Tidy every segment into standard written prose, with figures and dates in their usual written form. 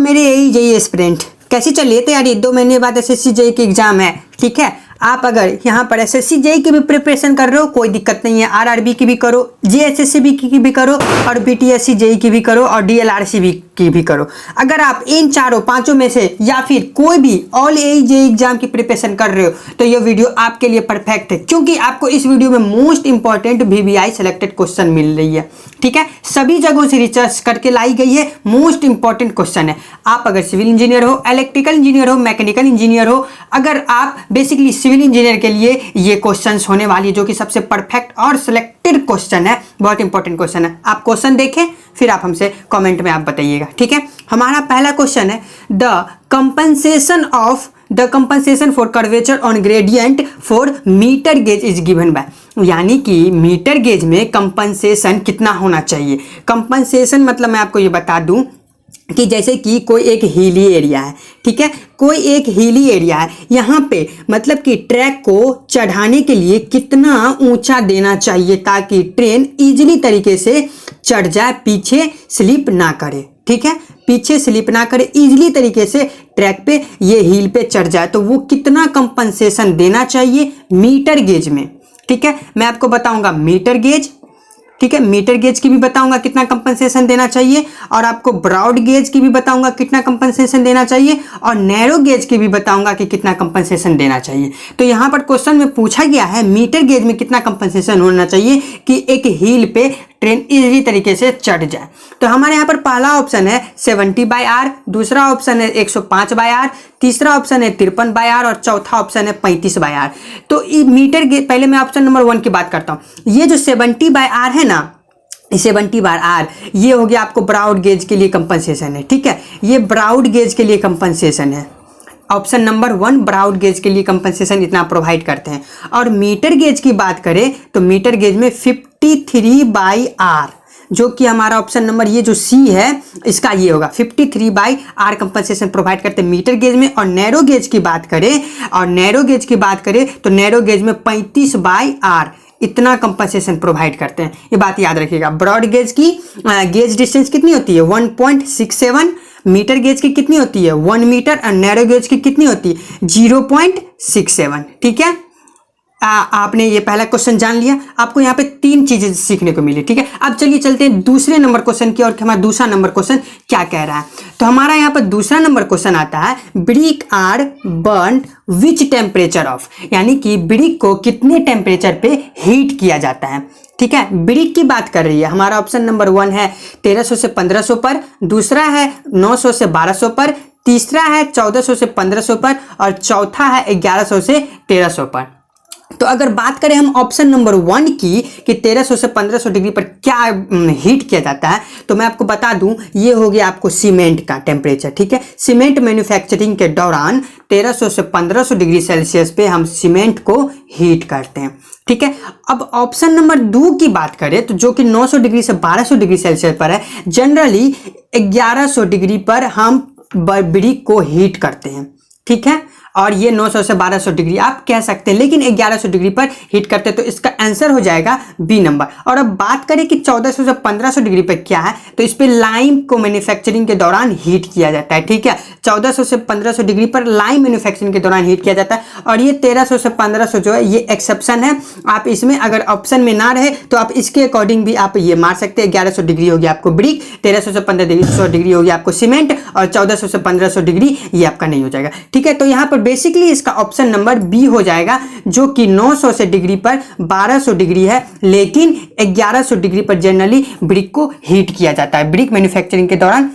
मेरे यही JEE aspirant, कैसी चल रही है तैयारी? 2 महीने बाद एसएससी जेई की एग्जाम है, ठीक है। आप अगर यहाँ पर एसएससी जेई की भी प्रिपरेशन कर रहे हो कोई दिक्कत नहीं है, आरआरबी की भी करो, जेएसएससी की भी करो, और बीटीएससी जेई की भी करो, और डीएलआरसी की भी करो। अगर आप इन चारों पांचों में से या फिर कोई भी ऑल एई जेई एग्जाम की प्रिपरेशन कर रहे हो तो ये वीडियो आपके लिए परफेक्ट है, क्योंकि आपको इस वीडियो में most important VVI selected question मिल रही है, ठीक है। सभी जगहों से रिसर्च करके लाई गई है, मोस्ट इंपॉर्टेंट क्वेश्चन है। आप अगर सिविल इंजीनियर हो, इलेक्ट्रिकल इंजीनियर हो, मैकेनिकल इंजीनियर हो, अगर आप बेसिकली सिविल इंजीनियर के लिए ये क्वेश्चंस होने वाली है, जो कि सबसे परफेक्ट और सिलेक्टेड क्वेश्चन है, बहुत इंपॉर्टेंट क्वेश्चन है। आप क्वेश्चन देखें फिर आप हमसे कमेंट में आप बताइएगा, ठीक है। हमारा पहला क्वेश्चन है the compensation for curvature on gradient for metre gauge is given by, यानी कि मीटर गेज में कंपनसेशन कितना होना चाहिए। कंपनसेशन मतलब मैं आपको ये बता दूं कि जैसे कि कोई एक हिली एरिया है, ठीक है, कोई एक हिली एरिया है, यहाँ पे मतलब कि ट्रैक को चढ़ाने के लिए कितना ऊंचा देना चाहिए ताकि ट्रेन इजीली तरीके से चढ़ जाए, पीछे स्लिप ना करे, ठीक है, पीछे स्लिप ना करे, इजीली तरीके से ट्रैक पे ये हिल पे चढ़ जाए, तो वो कितना कंपनसेशन देना चाहिए मीटर गेज में, ठीक है। मैं आपको बताऊंगा मीटर गेज, ठीक है, मीटर गेज की भी बताऊंगा कितना कंपनसेशन देना चाहिए, और आपको ब्रॉड गेज की भी बताऊंगा कितना कंपनसेशन देना चाहिए, और नैरो गेज की भी बताऊंगा कि कितना कंपनसेशन देना चाहिए। तो यहाँ पर क्वेश्चन में पूछा गया है मीटर गेज में कितना कंपनसेशन होना चाहिए कि एक हील पे ट्रेन इजीली तरीके से चढ़ जाए। तो हमारे यहाँ पर पहला ऑप्शन है 70/R, दूसरा ऑप्शन है 105/R, तीसरा ऑप्शन है 53/R, और चौथा ऑप्शन है 35/R। तो मीटर गेज, पहले मैं ऑप्शन नंबर 1 की बात करता हूँ। ये जो 70/R है ना, 70/R ये हो गया आपको ब्रॉड गेज के लिए कंपनसेशन है, ठीक है, ये ब्रॉड गेज के लिए कंपनसेशन है। ऑप्शन नंबर 1 ब्रॉड गेज के लिए कंपनसेशन इतना प्रोवाइड करते हैं। और मीटर गेज की बात करें तो मीटर गेज में 53/R, जो कि हमारा ऑप्शन नंबर ये जो सी है इसका ये होगा 53/R कंपनसेशन प्रोवाइड करते हैं मीटर गेज में। और नैरो गेज की बात करें तो नैरो गेज में 35/R इतना कंपनसेशन प्रोवाइड करते हैं, ये बात याद रखिएगा। ब्रॉड गेज की गेज डिस्टेंस कितनी होती है 1.67, मीटर गेज की कितनी होती है 1 मीटर, और नैरो गेज की कितनी होती है 0.67, ठीक है। आपने ये पहला क्वेश्चन जान लिया, आपको यहाँ पे 3 चीजें सीखने को मिली, ठीक है। अब चलिए चलते हैं दूसरे नंबर क्वेश्चन की, और हमारा दूसरा नंबर क्वेश्चन क्या कह रहा है। तो हमारा यहाँ पर दूसरा नंबर क्वेश्चन आता है brick are burn which temperature of, यानी कि ब्रिक को कितने टेम्परेचर पे हीट किया जाता है, ठीक है। ब्रिक की बात कर रही है, हमारा ऑप्शन नंबर 1 है 1300 से 1500 पर, दूसरा है 900 से 1200 पर, तीसरा है 1400 से 1500 पर, और चौथा है 1100 से 1300 पर। तो अगर बात करें हम ऑप्शन नंबर 1 की कि 1300 से 1500 डिग्री पर क्या हीट किया जाता है, तो मैं आपको बता दूं ये हो गया आपको सीमेंट का टेम्परेचर, ठीक है। सीमेंट मैन्युफैक्चरिंग के दौरान 1300 से 1500 डिग्री सेल्सियस पे हम सीमेंट को हीट करते हैं, ठीक है। अब ऑप्शन नंबर 2 की बात करें तो जो कि 900 डिग्री से 1200 डिग्री सेल्सियस पर है, जनरली 1100 डिग्री पर हम ब्रिक को हीट करते हैं, ठीक है। और ये 900 से 1200 डिग्री आप कह सकते हैं, लेकिन 1100 डिग्री पर हीट करते हैं, तो इसका आंसर हो जाएगा बी नंबर। और अब बात करें कि 1400 से 1500 डिग्री पर क्या है, तो इस पे लाइम को मैन्युफैक्चरिंग के दौरान हीट किया जाता है, ठीक है। 1400 से 1500 डिग्री पर लाइम मैन्युफैक्चरिंग के दौरान हीट किया जाता है, और ये 1300 से 1500 जो है ये एक्सेप्शन है। आप इसमें अगर ऑप्शन में ना रहे तो आप इसके अकॉर्डिंग भी आप ये मार सकते हैं। 1100 डिग्री होगी आपको ब्रिक, 1300 से 1500 डिग्री होगी आपको सीमेंट, और 1400 से 1500 डिग्री ये आपका नहीं हो जाएगा, ठीक है। तो यहाँ पर बेसिकली इसका ऑप्शन नंबर बी हो जाएगा, जो कि 900 से डिग्री पर 1200 डिग्री है, लेकिन 1100 डिग्री पर जनरली ब्रिक को हीट किया जाता है, ब्रिक मैन्युफैक्चरिंग के दौरान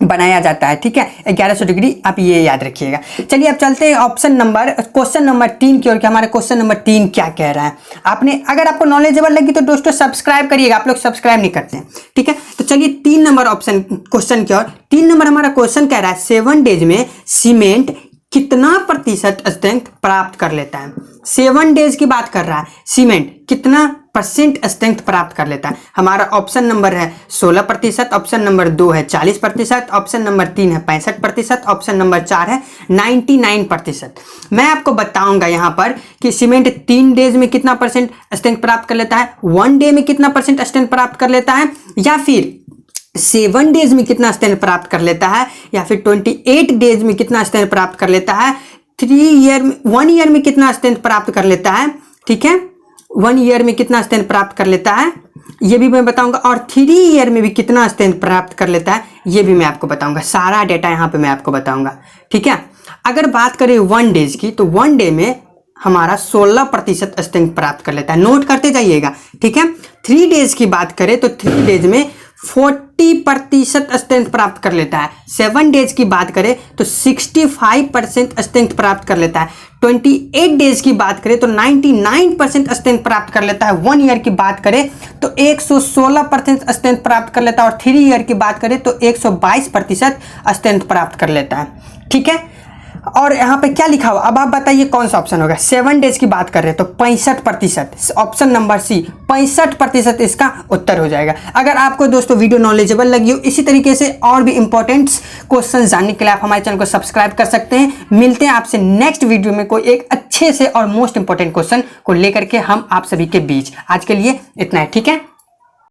बनाया जाता है, ठीक है। 1100 डिग्री आप ये याद रखिएगा। चलिए अब चलते हैं क्वेश्चन नंबर 3 की ओर कि हमारे क्वेश्चन नंबर 3 क्या कह रहा है। आपने अगर आपको नॉलेजेबल लगी तो दोस्तों सब्सक्राइब करिएगा, आप लोग सब्सक्राइब नहीं करते हैं, ठीक है। तो चलिए 3 नंबर ऑप्शन क्वेश्चन की ओर। 3 नंबर हमारा क्वेश्चन कह रहा है 7 डेज में सीमेंट कितना प्रतिशत स्ट्रेंथ प्राप्त कर लेता है। 7 डेज की बात कर रहा है, सीमेंट कितना % स्ट्रेंथ प्राप्त कर लेता है। हमारा ऑप्शन नंबर है 16%, ऑप्शन नंबर 2 है 40%, ऑप्शन नंबर 3 है 65%, ऑप्शन नंबर 4 है 99%। मैं आपको बताऊंगा यहाँ पर कि सीमेंट 3 डेज में कितना % स्ट्रेंथ प्राप्त कर लेता है, 1 डे में कितना % स्ट्रेंथ प्राप्त कर लेता है, या फिर 7 डेज में कितना स्ट्रेंथ प्राप्त कर लेता है, या फिर 28 डेज में कितना स्ट्रेंथ प्राप्त कर लेता है, 1 ईयर में कितना स्ट्रेंथ प्राप्त कर लेता है, ठीक है, 1 ईयर में कितना स्ट्रेंथ प्राप्त कर लेता है ये भी मैं बताऊंगा, और 3 ईयर में भी कितना स्ट्रेंथ प्राप्त कर लेता है ये भी मैं आपको बताऊंगा। सारा डेटा यहाँ पे मैं आपको बताऊंगा, ठीक है। अगर बात करें 1 डेज की, तो 1 डे में हमारा 16% स्ट्रेंथ प्राप्त कर लेता है, नोट करते जाइएगा, ठीक है। 3 डेज की बात करें तो 3 डेज में 40% स्ट्रेंथ प्राप्त कर लेता है। 7 डेज की बात करें तो 65% स्ट्रेंथ प्राप्त कर लेता है। 28 डेज की बात करें तो 99% स्ट्रेंथ प्राप्त कर लेता है। 1 ईयर की बात करें तो 116% स्ट्रेंथ प्राप्त कर लेता है, और 3 ईयर की बात करें तो 122% स्ट्रेंथ प्राप्त कर लेता है, ठीक है। और यहाँ पे क्या लिखा हुआ, अब आप बताइए कौन सा ऑप्शन होगा। 7 डेज की बात कर रहे हैं तो 65%, ऑप्शन नंबर सी 65% इसका उत्तर हो जाएगा। अगर आपको दोस्तों वीडियो नॉलेजेबल लगी हो, इसी तरीके से और भी इंपॉर्टेंट क्वेश्चन जानने के लिए आप हमारे चैनल को सब्सक्राइब कर सकते हैं। मिलते हैं आपसे नेक्स्ट वीडियो में कोई एक अच्छे से और मोस्ट इंपॉर्टेंट क्वेश्चन को लेकर के हम आप सभी के बीच। आज के लिए इतना है, ठीक है।